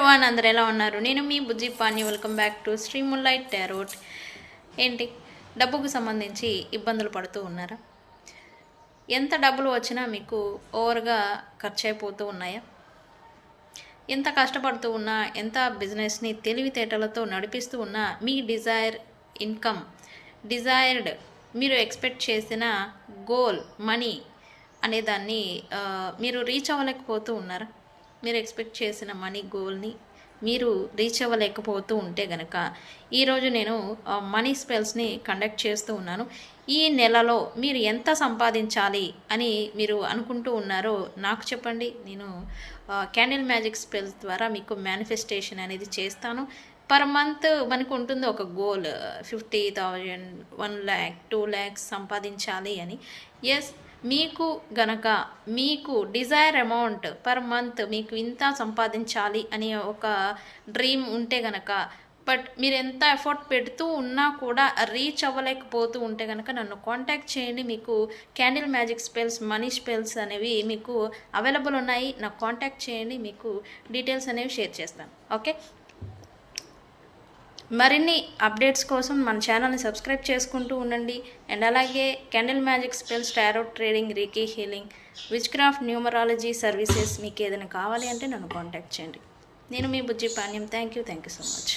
Everyone, అందరు ఎలా ఉన్నారు? నేను మీ Bujji Pani. Welcome back to Sri moonlight tarot. ఏంటి, డబ్బుకు సంబంధించి ఇబ్బందులు పడుతూ ఉన్నారా? ఎంత డబ్బులు వచ్చినా మీకు ఓవర్గా ఖర్చు అయిపోతూ ఉన్నాయా? ఎంత కష్టపడుతూ ఉన్నా, ఎంత బిజినెస్ని తెలివితేటలతో నడిపిస్తూ ఉన్నా మీ డిజైర్డ్ మీరు ఎక్స్పెక్ట్ చేసిన గోల్ మనీ అనేదాన్ని మీరు రీచ్ అవ్వలేకపోతూ ఉన్నారా? మీరు ఎక్స్పెక్ట్ చేసిన మనీ గోల్ని మీరు రీచ్ అవ్వలేకపోతూ ఉంటే గనక ఈరోజు నేను మనీ స్పెల్స్ని కండక్ట్ చేస్తూ ఉన్నాను. ఈ నెలలో మీరు ఎంత సంపాదించాలి అని మీరు అనుకుంటూ ఉన్నారో నాకు చెప్పండి. నేను క్యాండిల్ మ్యాజిక్ స్పెల్స్ ద్వారా మీకు మేనిఫెస్టేషన్ అనేది చేస్తాను. పర్ మంత్ మనకు ఉంటుంది ఒక గోల్, 50,000, 1 lakh, 2 lakhs సంపాదించాలి అని. ఎస్, మీకు గనక మీకు డిజైర్ అమౌంట్ పర్ మంత్ మీకు ఇంత సంపాదించాలి అని ఒక డ్రీమ్ ఉంటే గనక, బట్ మీరు ఎంత ఎఫర్ట్ పెడుతూ ఉన్నా కూడా రీచ్ అవ్వలేకపోతూ ఉంటే కనుక నన్ను కాంటాక్ట్ చేయండి. మీకు candle magic spells, money spells అనేవి మీకు అవైలబుల్ ఉన్నాయి. నాకు కాంటాక్ట్ చేయండి, మీకు డీటెయిల్స్ అనేవి షేర్ చేస్తాను. ఓకే, మరిన్ని అప్డేట్స్ కోసం మన ఛానల్ని సబ్స్క్రైబ్ చేసుకుంటూ ఉండండి. అండ్ అలాగే candle magic spells, tarot trading, reiki healing, witchcraft, numerology services మీకు ఏదైనా కావాలి అంటే నన్ను కాంటాక్ట్ చేయండి. నేను మీ Bujji Panyam. Thank you so much.